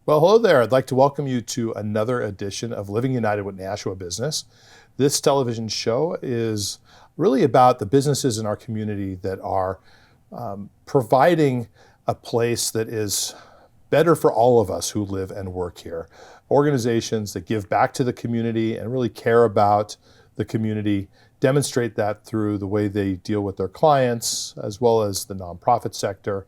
Well, hello there. I'd like to welcome you to another edition of Living United with Nashua Business. This television show is really about the businesses in our community that are providing a place that is better for all of us who live and work here. Organizations that give back to the community and really care about the community demonstrate that through the way they deal with their clients, as well as the nonprofit sector.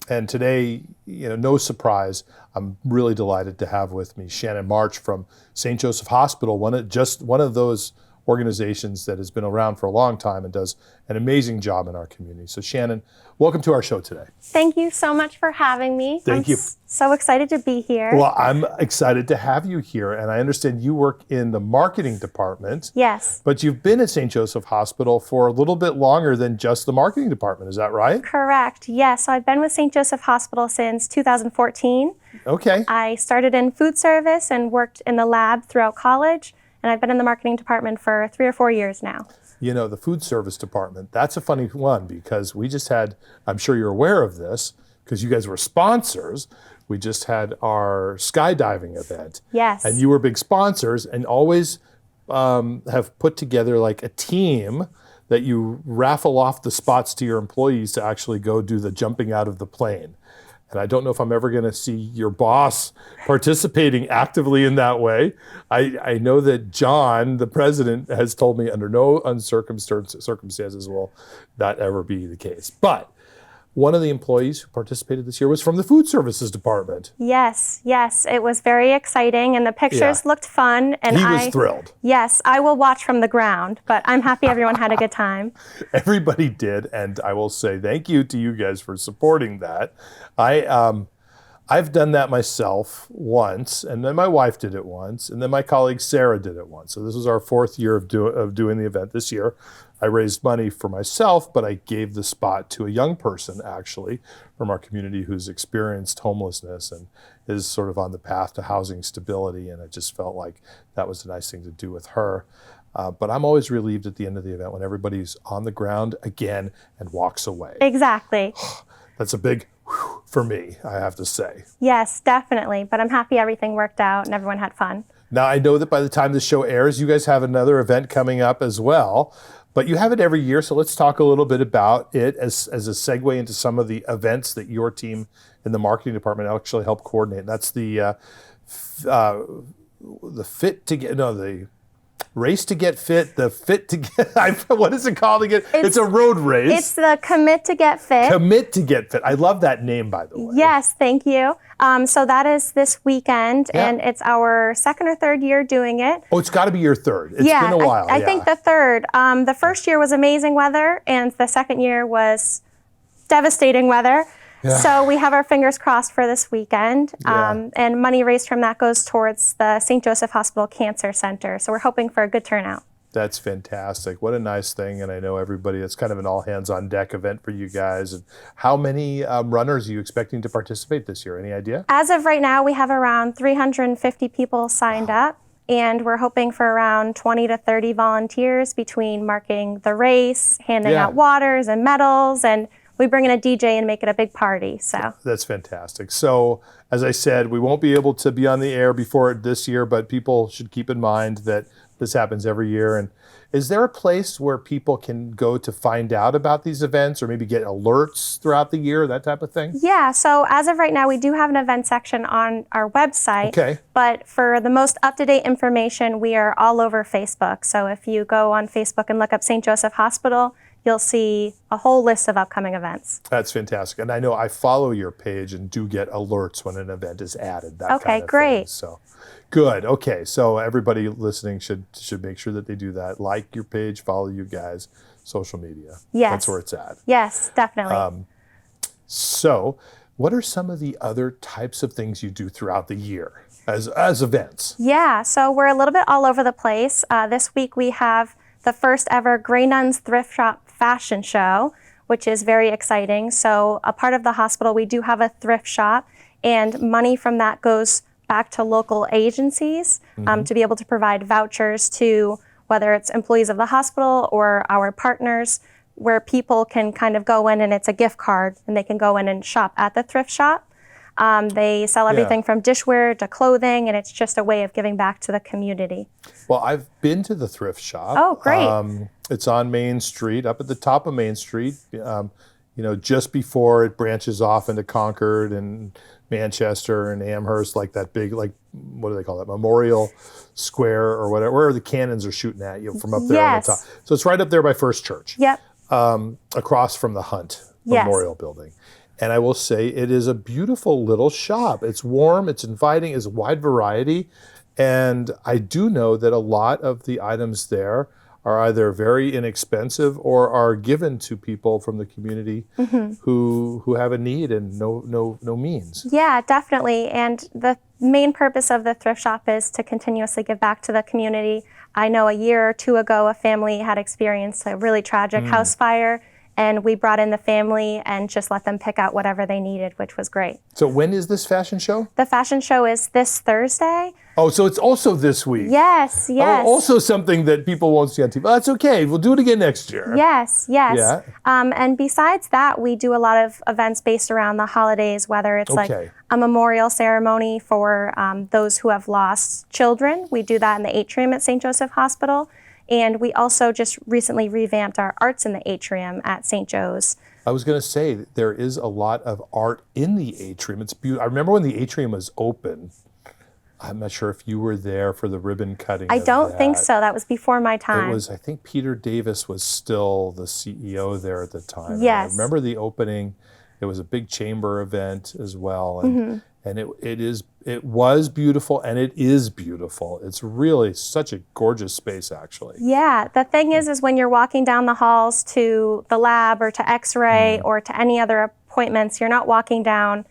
And today, no surprise, I'm really delighted to have with me Shannon March from St. Joseph Hospital, one of those organizations that has been around for a long time and does an amazing job in our community. So Shannon, welcome to our show today. Thank you so much for having me. Thank you. So excited to be here. Well, I'm excited to have you here, and I understand you work in the marketing department. Yes. But you've been at St. Joseph Hospital for a little bit longer than just the marketing department, is that right? Correct, yes. So I've been with St. Joseph Hospital since 2014. Okay. I started in food service and worked in the lab throughout college, and I've been in the marketing department for 3 or 4 years now. The food service department, that's a funny one because we just had, I'm sure you're aware of this, because you guys were sponsors. We just had our skydiving event. Yes. And you were big sponsors and always have put together like a team that you raffle off the spots to your employees to actually go do the jumping out of the plane. And I don't know if I'm ever going to see your boss participating actively in that way. I know that John, the president, has told me under no circumstances will that ever be the case. But one of the employees who participated this year was from the food services department. Yes, it was very exciting, and the pictures looked fun. And he was thrilled. Yes, I will watch from the ground, but I'm happy everyone had a good time. Everybody did, and I will say thank you to you guys for supporting that. I've done that myself once, and then my wife did it once, and then my colleague Sarah did it once. So this was our 4th year of doing the event this year. I raised money for myself, but I gave the spot to a young person, actually, from our community who's experienced homelessness and is sort of on the path to housing stability, and I just felt like that was a nice thing to do with her. But I'm always relieved at the end of the event when everybody's on the ground again and walks away. Exactly. That's a big whew for me, I have to say. Yes, definitely. But I'm happy everything worked out and everyone had fun. Now, I know that by the time the show airs, you guys have another event coming up as well. But you have it every year, so let's talk a little bit about it as a segue into some of the events that your team in the marketing department actually help coordinate. That's the race to get fit, the fit to get, what is it called again? It's a road race. It's the Commit to Get Fit. Commit to Get Fit. I love that name, by the way. Yes, thank you. So that is this weekend, and it's our 2nd or 3rd year doing it. Oh, it's got to be your 3rd. It's been a while. I think the 3rd. The first year was amazing weather, and the 2nd year was devastating weather. Yeah. So we have our fingers crossed for this weekend, and money raised from that goes towards the St. Joseph Hospital Cancer Center. So we're hoping for a good turnout. That's fantastic. What a nice thing. And I know everybody, it's kind of an all hands on deck event for you guys. And how many runners are you expecting to participate this year? Any idea? As of right now, we have around 350 people signed up. And we're hoping for around 20 to 30 volunteers between marking the race, handing out waters and medals, and we bring in a DJ and make it a big party. So that's fantastic. So as I said, we won't be able to be on the air before it this year, but people should keep in mind that this happens every year. And is there a place where people can go to find out about these events or maybe get alerts throughout the year, that type of thing? Yeah, so as of right now, we do have an event section on our website. Okay. But for the most up-to-date information, we are all over Facebook. So if you go on Facebook and look up St. Joseph Hospital, you'll see a whole list of upcoming events. That's fantastic. And I know I follow your page and do get alerts when an event is added. That okay, kind of great. Thing. So good. Okay, so everybody listening should make sure that they do that. Like your page, follow you guys, social media. Yes. That's where it's at. Yes, definitely. So what are some of the other types of things you do throughout the year as events? Yeah, so we're a little bit all over the place. This week we have the first ever Grey Nuns Thrift Shop Fashion Show, which is very exciting. So a part of the hospital, we do have a thrift shop, and money from that goes back to local agencies to be able to provide vouchers to whether it's employees of the hospital or our partners, where people can kind of go in and it's a gift card and they can go in and shop at the thrift shop. They sell everything from dishware to clothing, and it's just a way of giving back to the community. Well, I've been to the thrift shop. Oh, great. It's on Main Street, up at the top of Main Street, just before it branches off into Concord and Manchester and Amherst, like that big, what do they call that, Memorial Square or whatever, where the cannons are shooting at you from up there on the top. So it's right up there by First Church. Yep. Across from the Hunt Yes. Memorial Building. And I will say it is a beautiful little shop. It's warm, it's inviting, it's a wide variety. And I do know that a lot of the items there are either very inexpensive or are given to people from the community who have a need and no means. Yeah, definitely. And the main purpose of the thrift shop is to continuously give back to the community. I know a year or two ago, a family had experienced a really tragic house fire, and we brought in the family and just let them pick out whatever they needed, which was great. So when is this fashion show? The fashion show is this Thursday. Oh, so it's also this week. Yes, yes. Oh, also something that people won't see on TV. Oh, that's okay. We'll do it again next year. Yes, yes. Yeah. And besides that, we do a lot of events based around the holidays, whether it's like a memorial ceremony for those who have lost children. We do that in the atrium at St. Joseph Hospital. And we also just recently revamped our Arts in the Atrium at St. Joe's. I was going to say that there is a lot of art in the atrium. It's beautiful. I remember when the atrium was open. I'm not sure if you were there for the ribbon cutting. I don't think so. That was before my time. It was, I think Peter Davis was still the CEO there at the time. Yes. I remember the opening. It was a big chamber event as well. And, and it was beautiful, and it is beautiful. It's really such a gorgeous space, actually. Yeah. The thing is when you're walking down the halls to the lab or to X-ray or to any other appointments, you're not walking down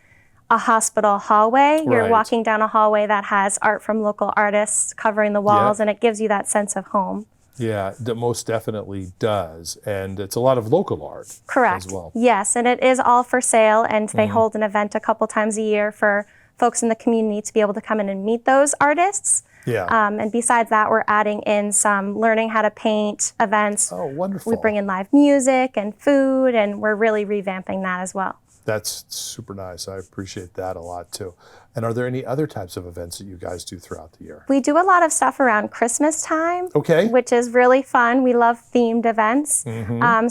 a hospital hallway. You're walking down a hallway that has art from local artists covering the walls, and it gives you that sense of home. Yeah, that most definitely does. And it's a lot of local art Correct. as well. Yes, and it is all for sale, and they hold an event a couple times a year for folks in the community to be able to come in and meet those artists. Yeah. And besides that, we're adding in some learning how to paint events. Oh, wonderful. We bring in live music and food, and we're really revamping that as well. That's super nice. I appreciate that a lot too. And are there any other types of events that you guys do throughout the year? We do a lot of stuff around Christmas time, Okay. which is really fun. We love themed events.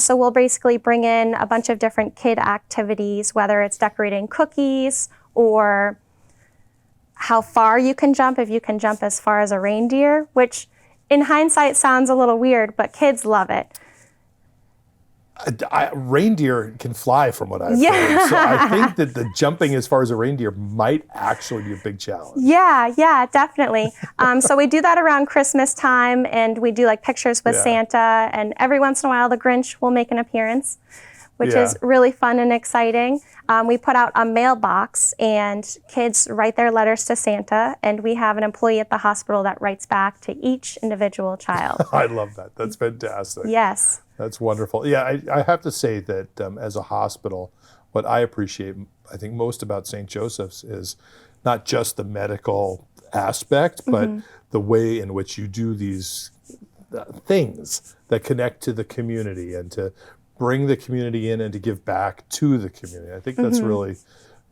So we'll basically bring in a bunch of different kid activities, whether it's decorating cookies or how far you can jump, if you can jump as far as a reindeer, which in hindsight sounds a little weird, but kids love it. Reindeer can fly from what I've heard. So I think that the jumping as far as a reindeer might actually be a big challenge. Yeah, definitely. So we do that around Christmas time, and we do like pictures with Santa, and every once in a while the Grinch will make an appearance, which is really fun and exciting. We put out a mailbox, and kids write their letters to Santa, and we have an employee at the hospital that writes back to each individual child. I love that. That's fantastic. Yes. That's wonderful. Yeah, I have to say that as a hospital, what I appreciate, I think, most about St. Joseph's is not just the medical aspect, but the way in which you do these things that connect to the community and to bring the community in and to give back to the community. I think that's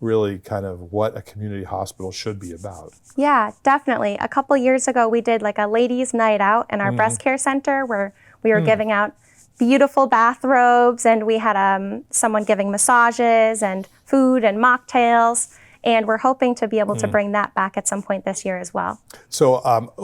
really kind of what a community hospital should be about. Yeah, definitely. A couple years ago, we did like a ladies' night out in our breast care center where we were giving out beautiful bathrobes, and we had someone giving massages and food and mocktails. And we're hoping to be able to bring that back at some point this year as well. So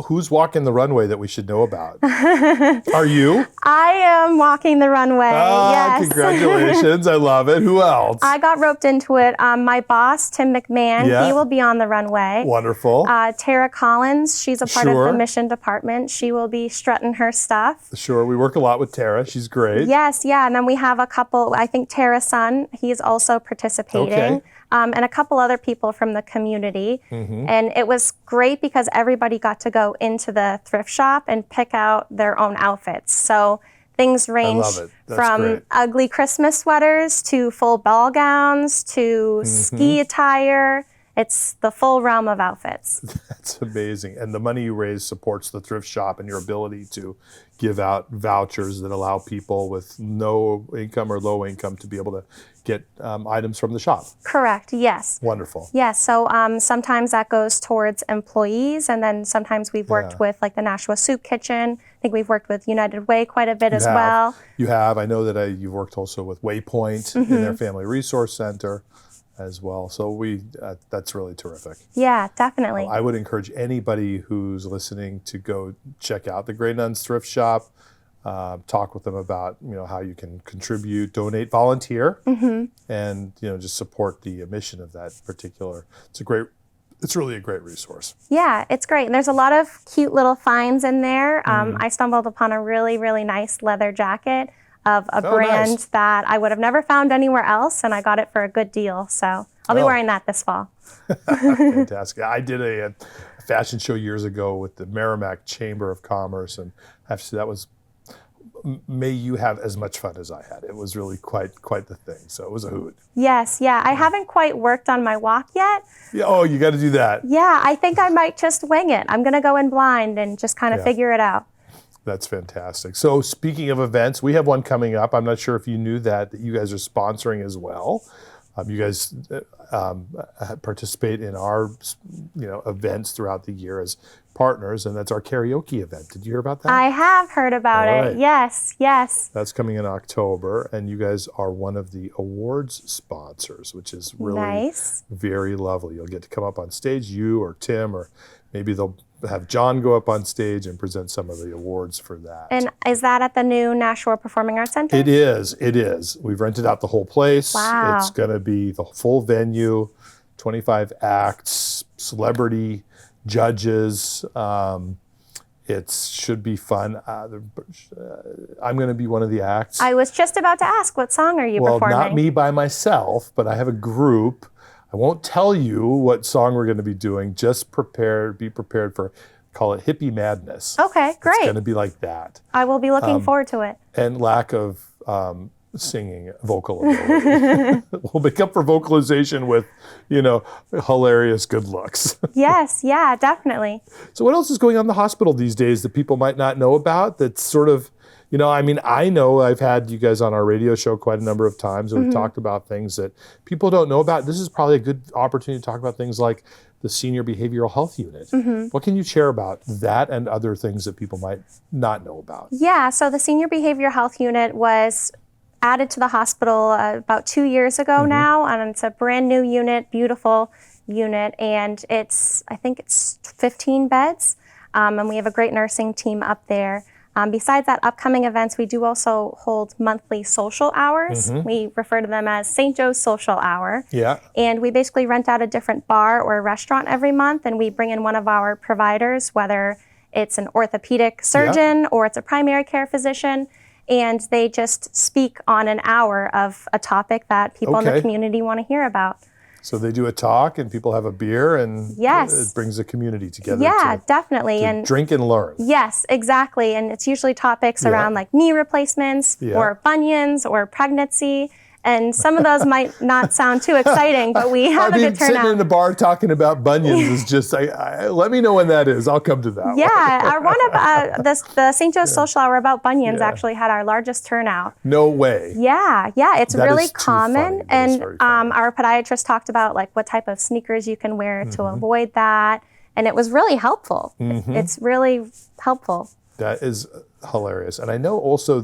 who's walking the runway that we should know about? Are you? I am walking the runway, yes. Congratulations. I love it. Who else? I got roped into it. My boss, Tim McMahon, he will be on the runway. Wonderful. Tara Collins, she's a part of the mission department. She will be strutting her stuff. Sure. We work a lot with Tara. She's great. Yes, yeah. And then we have a couple, I think Tara's son, he's also participating. Okay. And a couple other people from the community. And it was great because everybody got to go into the thrift shop and pick out their own outfits. So things range from ugly Christmas sweaters to full ball gowns to ski attire It's the full realm of outfits. That's amazing. And the money you raise supports the thrift shop and your ability to give out vouchers that allow people with no income or low income to be able to get items from the shop. Correct, yes. Wonderful. Yes, so sometimes that goes towards employees, and then sometimes we've worked with like the Nashua Soup Kitchen. I think we've worked with United Way quite a bit as well. You have. I know that you've worked also with Waypoint in their Family Resource Center as well. So that's really terrific. Yeah, definitely. I would encourage anybody who's listening to go check out the Grey Nuns Thrift Shop. Talk with them about how you can contribute, donate, volunteer, and just support the mission of that particular. It's really a great resource. Yeah, it's great. And there's a lot of cute little finds in there. I stumbled upon a really, really nice leather jacket of a brand that I would have never found anywhere else, and I got it for a good deal. So I'll be wearing that this fall. Fantastic. I did a fashion show years ago with the Merrimack Chamber of Commerce, and I have to say that was, may you have as much fun as I had. It was really quite the thing. So it was a hoot. Yes, yeah. I haven't quite worked on my walk yet. Yeah, oh, you got to do that. Yeah, I think I might just wing it. I'm going to go in blind and just kind of figure it out. That's fantastic. So speaking of events, we have one coming up. I'm not sure if you knew that you guys are sponsoring as well. You guys participate in our events throughout the year as partners, and that's our karaoke event. Did you hear about that? I have heard about it. Yes. That's coming in October, and you guys are one of the awards sponsors, which is really nice. Very lovely. You'll get to come up on stage, you or Tim, or maybe they'll have John go up on stage and present some of the awards for that. And is that at the new Nashua Performing Arts Center? It is. We've rented out the whole place. Wow. It's going to be the full venue, 25 acts, celebrity judges. It should be fun. I'm going to be one of the acts. I was just about to ask, what song are you performing? Well, not me by myself, but I have a group. I won't tell you what song we're going to be doing. Just be prepared for, call it hippie madness. Okay, great. It's going to be like that. I will be looking forward to it. And lack of singing vocal ability. We'll make up for vocalization with, hilarious good looks. Yes, yeah, definitely. So what else is going on in the hospital these days that people might not know about that's sort of, I know I've had you guys on our radio show quite a number of times, and we've talked about things that people don't know about. This is probably a good opportunity to talk about things like the Senior Behavioral Health Unit. What can you share about that and other things that people might not know about? Yeah, so the Senior Behavioral Health Unit was added to the hospital about 2 years ago now, and it's a brand new unit, beautiful unit, and I think it's 15 beds, and we have a great nursing team up there. Besides that, upcoming events, we do also hold monthly social hours. We refer to them as St. Joe's Social Hour. Yeah. And we basically rent out a different bar or restaurant every month, and we bring in one of our providers, whether it's an orthopedic surgeon or it's a primary care physician, and they just speak on an hour of a topic that people in the community want to hear about. So they do a talk and people have a beer, and it brings the community together. Yeah, definitely. And drink and learn. Yes, exactly. And it's usually topics around like knee replacements or bunions or pregnancy. And some of those might not sound too exciting, but we have a good turnout. Sitting in the bar talking about bunions is just, let me know when that is. I'll come to that. Yeah, the St. Joe's Social Hour about bunions actually had our largest turnout. No way. Yeah, it's That really is too common. funny. That is And very funny. our podiatrist talked about like what type of sneakers you can wear to avoid that. And it was really helpful. It's really helpful. That is hilarious. And I know also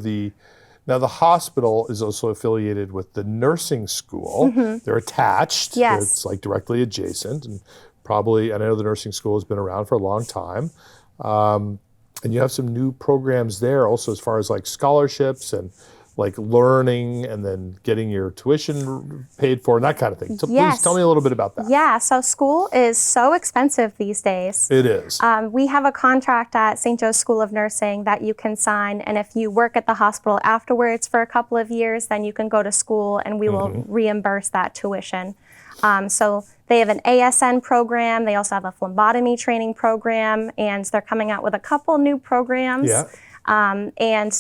now the hospital is also affiliated with the nursing school. They're attached. Yes. It's like directly adjacent. And probably, I know the nursing school has been around for a long time. And you have some new programs there also as far as like scholarships and like learning and then getting your tuition paid for and that kind of thing. So please tell me a little bit about that. Yeah, so school is so expensive these days. It is. We have a contract at St. Joe's School of Nursing that you can sign, and if you work at the hospital afterwards for a couple of years, then you can go to school and we will reimburse that tuition. So they have an ASN program. They also have a phlebotomy training program, and they're coming out with a couple new programs. Yeah. And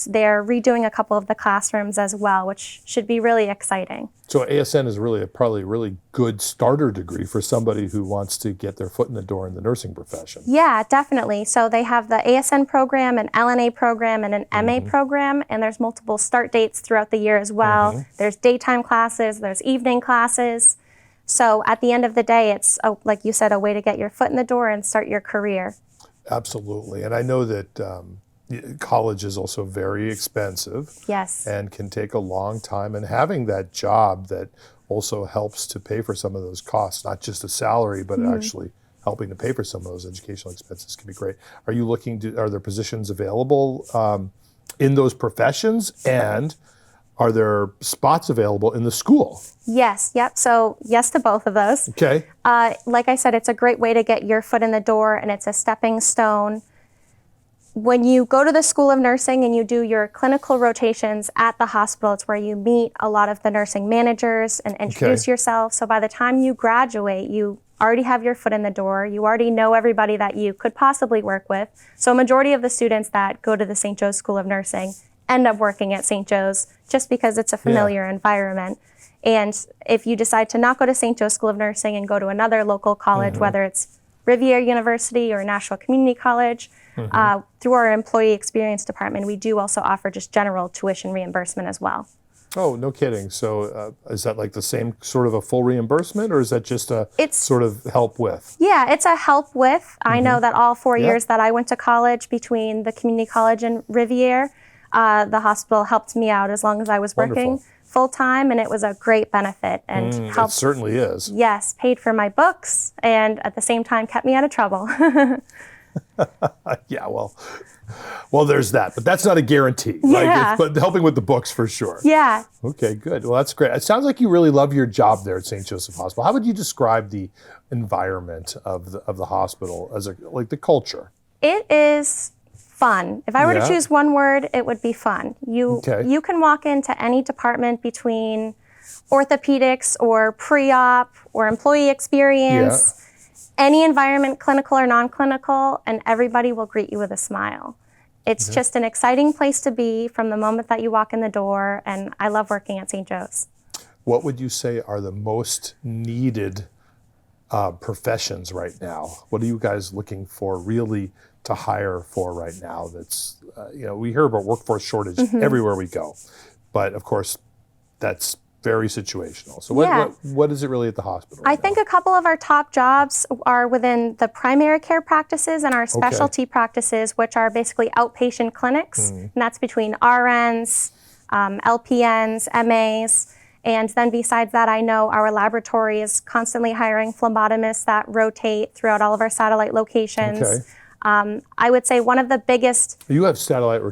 they're redoing a couple of the classrooms as well, which should be really exciting. So ASN is really probably a really good starter degree for somebody who wants to get their foot in the door in the nursing profession. Yeah, definitely. So they have the ASN program, an LNA program, and an MA program, and there's multiple start dates throughout the year as well. There's daytime classes, there's evening classes. So at the end of the day, it's, like you said, a way to get your foot in the door and start your career. Absolutely. And I know that college is also very expensive. Yes. And can take a long time. And having that job that also helps to pay for some of those costs, not just a salary, but actually helping to pay for some of those educational expenses can be great. Are you looking to, are there positions available in those professions? And are there spots available in the school? Yes, yep. So yes to both of those. Okay. Like I said, it's a great way to get your foot in the door, and it's a stepping stone. When you go to the School of Nursing and you do your clinical rotations at the hospital, it's where you meet a lot of the nursing managers and introduce yourself. So by the time you graduate, you already have your foot in the door. You already know everybody that you could possibly work with. So a majority of the students that go to the St. Joe's School of Nursing end up working at St. Joe's just because it's a familiar environment. And if you decide to not go to St. Joe's School of Nursing and go to another local college, whether it's Rivier University or Nashua Community College, through our employee experience department, we do also offer just general tuition reimbursement as well. Oh, no kidding. So is that like the same sort of a full reimbursement, or is that just a sort of help with? Yeah, it's a help with. I know that all 4 years that I went to college, between the community college and Rivier, the hospital helped me out as long as I was working full time, and it was a great benefit and helped. It certainly is. Yes, paid for my books and at the same time kept me out of trouble. Yeah, well, there's that, but that's not a guarantee. Yeah. But helping with the books for sure. Yeah. Okay, good. Well, that's great. It sounds like you really love your job there at St. Joseph Hospital. How would you describe the environment of the hospital as like the culture? It is fun. If I were to choose one word, it would be fun. You can walk into any department between orthopedics or pre-op or employee experience, any environment, clinical or non-clinical, and everybody will greet you with a smile. It's just an exciting place to be from the moment that you walk in the door, and I love working at St. Joe's. What would you say are the most needed professions right now? What are you guys looking for really to hire for right now? That's, we hear about workforce shortage everywhere we go, but of course, that's very situational. So what is it really at the hospital? I think a couple of our top jobs are within the primary care practices and our specialty practices, which are basically outpatient clinics. And that's between RNs, LPNs, MAs. And then besides that, I know our laboratory is constantly hiring phlebotomists that rotate throughout all of our satellite locations. I would say one of the biggest... You have satellite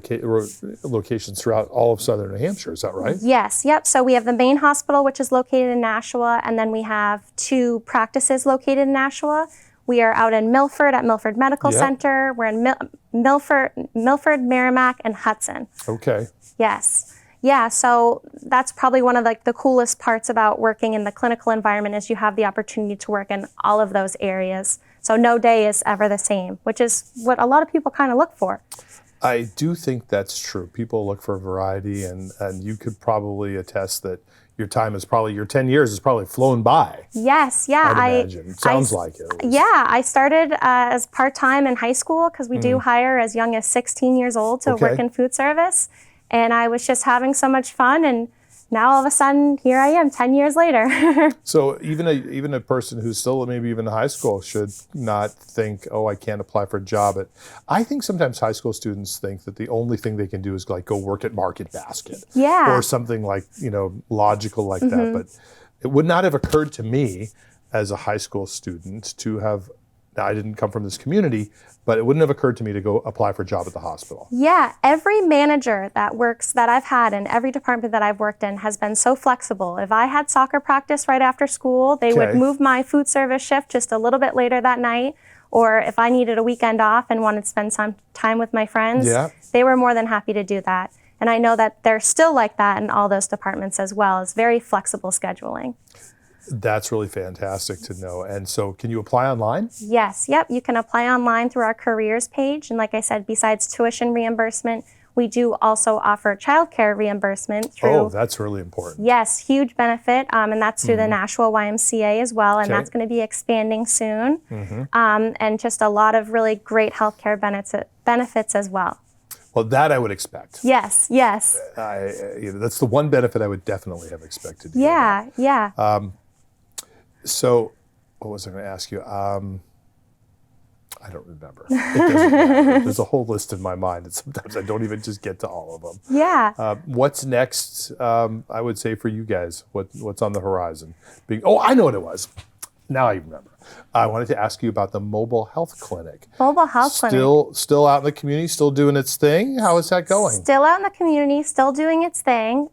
locations throughout all of southern New Hampshire, is that right? Yes, yep. So we have the main hospital, which is located in Nashua, and then we have 2 practices located in Nashua. We are out in Milford at Milford Medical Center. We're in Milford, Merrimack, and Hudson. Okay. Yes. Yeah, so that's probably one of the coolest parts about working in the clinical environment is you have the opportunity to work in all of those areas. So no day is ever the same, which is what a lot of people kind of look for. I do think that's true. People look for variety, and you could probably attest that your 10 years has probably flown by. Yes, yeah. I'd imagine. Sounds like it. Yeah, I started as part-time in high school because we do hire as young as 16 years old to work in food service. And I was just having so much fun, and now all of a sudden, here I am 10 years later. So even a person who's still maybe even in high school should not think, oh, I can't apply for a job. I think sometimes high school students think that the only thing they can do is go work at Market Basket. Yeah. Or something logical like that. But it would not have occurred to me as a high school student to have, now I didn't come from this community, but it wouldn't have occurred to me to go apply for a job at the hospital. Yeah, every manager that I've had in every department that I've worked in has been so flexible. If I had soccer practice right after school, they would move my food service shift just a little bit later that night. Or if I needed a weekend off and wanted to spend some time with my friends, they were more than happy to do that. And I know that they're still like that in all those departments as well. It's very flexible scheduling. That's really fantastic to know. And so can you apply online? Yes, yep. You can apply online through our careers page. And like I said, besides tuition reimbursement, We do also offer childcare reimbursement through. Oh, that's really important. Yes, huge benefit, and that's through the Nashua YMCA as well, and Okay. that's going to be expanding soon. And just a lot of really great healthcare benefits as well. Well, that I would expect. Yes, yes. That's the one benefit I would definitely have expected. To hear about. Yeah. So, what was I going to ask you? I don't remember. It doesn't matter. There's a whole list in my mind, and sometimes I don't even just get to all of them. Yeah. What's next? I would say for you guys, what's on the horizon? I know what it was. Now I remember. I wanted to ask you about the mobile health clinic. Mobile health clinic. Still out in the community, still doing its thing. How is that going? Still out in the community, still doing its thing.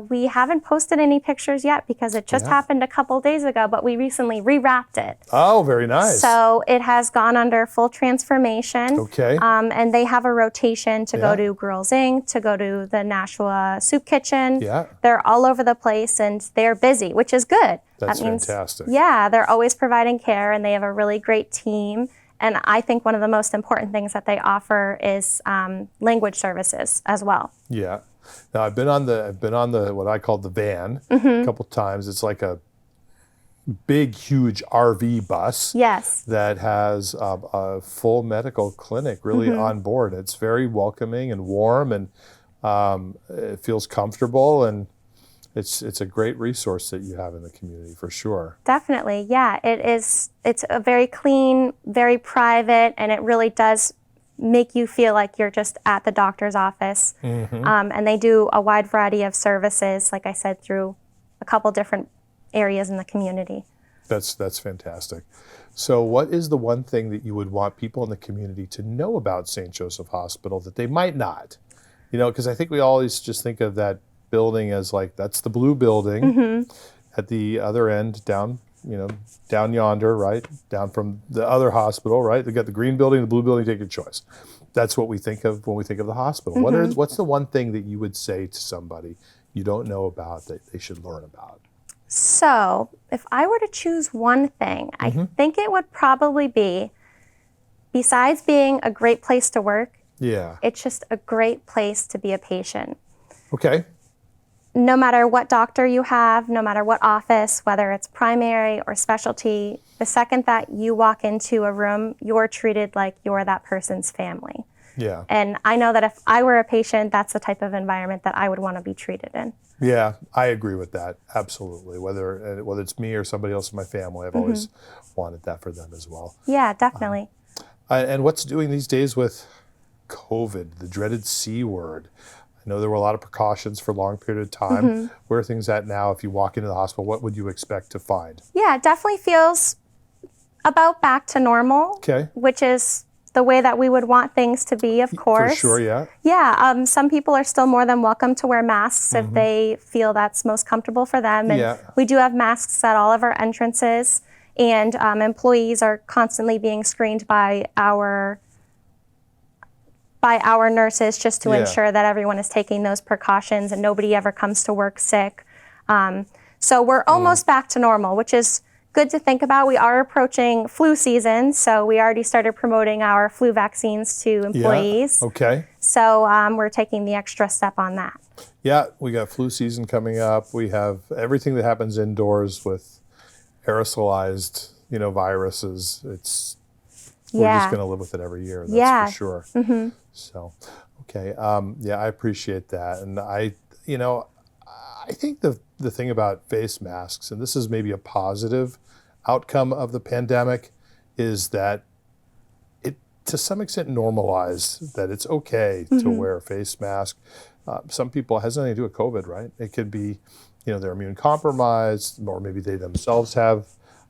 We haven't posted any pictures yet because it just happened a couple days ago, but we recently rewrapped it. Oh, very nice. So it has gone under full transformation. Okay. And they have a rotation to go to Girls Inc., to go to the Nashua Soup Kitchen. Yeah. They're all over the place and they're busy, which is good. That's that means, fantastic. Yeah, they're always providing care and they have a really great team. And I think one of the most important things that they offer is language services as well. Yeah. Now I've been on the what I call the van a couple times. It's like a big, huge RV bus. Yes. That has a full medical clinic really on board. It's very welcoming and warm, and it feels comfortable, and it's a great resource that you have in the community for sure. Definitely, yeah. It is. It's a very clean, very private, and it really does make you feel like you're just at the doctor's office. And they do a wide variety of services, like I said, through a couple different areas in the community. That's fantastic. So what is the one thing that you would want people in the community to know about St. Joseph Hospital that they might not? Because I think we always just think of that building as like, that's the blue building at the other end down yonder, right? Down from the other hospital, right? They got the green building, the blue building, take your choice. That's what we think of when we think of the hospital. What's the one thing that you would say to somebody you don't know about that they should learn about? So if I were to choose one thing, I think it would probably be, besides being a great place to work, it's just a great place to be a patient. Okay. No matter what doctor you have, no matter what office, whether it's primary or specialty, the second that you walk into a room, you're treated like you're that person's family. Yeah. And I know that if I were a patient, that's the type of environment that I would want to be treated in. Yeah, I agree with that. Absolutely. Whether it's me or somebody else in my family, I've always wanted that for them as well. Yeah, definitely. And what's doing these days with COVID, the dreaded C word? I know there were a lot of precautions for a long period of time. Where are things at now? If you walk into the hospital, what would you expect to find? Yeah, it definitely feels about back to normal, Okay. which is the way that we would want things to be, of course. For sure, yeah. Yeah, some people are still more than welcome to wear masks if they feel that's most comfortable for them. And we do have masks at all of our entrances, and employees are constantly being screened by our nurses just to ensure that everyone is taking those precautions and nobody ever comes to work sick. So we're almost back to normal, which is good to think about. We are approaching flu season, so we already started promoting our flu vaccines to employees. Yeah. Okay. So we're taking the extra step on that. Yeah, we got flu season coming up. We have everything that happens indoors with aerosolized, viruses. We're just going to live with it every year. That's for sure. So, okay. I appreciate that. And I think the thing about face masks, and this is maybe a positive outcome of the pandemic, is that it to some extent normalized that it's okay to wear a face mask. Some people, it has nothing to do with COVID, right? It could be, they're immune compromised, or maybe they themselves have,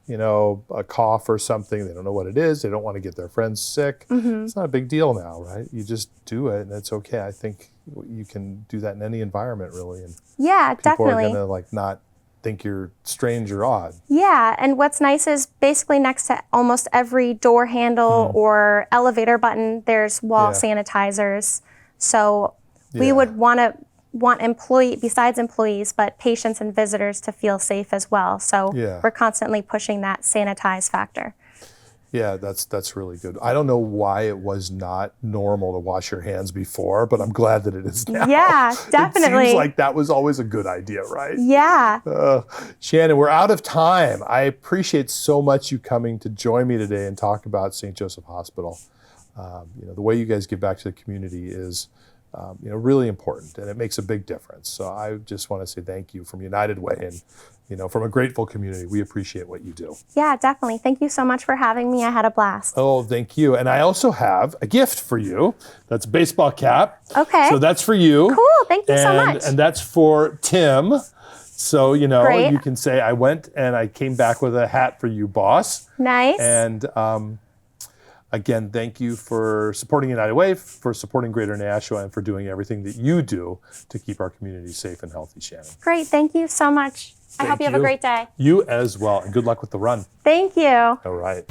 a cough or something. They don't know what it is. They don't want to get their friends sick. It's not a big deal now, right? You just do it and it's okay. I think you can do that in any environment, really. And yeah, people definitely. are going to not think you're strange or odd. Yeah, and what's nice is basically next to almost every door handle or elevator button, there's wall sanitizers. So we would want besides employees, but patients and visitors to feel safe as well. So we're constantly pushing that sanitize factor. Yeah, that's really good. I don't know why it was not normal to wash your hands before, but I'm glad that it is now. Yeah, It definitely. seems like that was always a good idea, right? Yeah. Shannon, we're out of time. I appreciate so much you coming to join me today and talk about St. Joseph Hospital. The way you guys give back to the community is really important, and it makes a big difference. So I just want to say thank you from United Way and from a grateful community. We appreciate what you do. Yeah, definitely. Thank you so much for having me. I had a blast. Oh, thank you. And I also have a gift for you. That's a baseball cap. Okay. So that's for you. Cool. Thank you so much. And that's for Tim. So, Great. you can say, I went and I came back with a hat for you, boss. Nice. And again, thank you for supporting United Way, for supporting Greater Nashua, and for doing everything that you do to keep our community safe and healthy, Shannon. Great. Thank you so much. I hope you have a great day. You as well. And good luck with the run. Thank you. All right.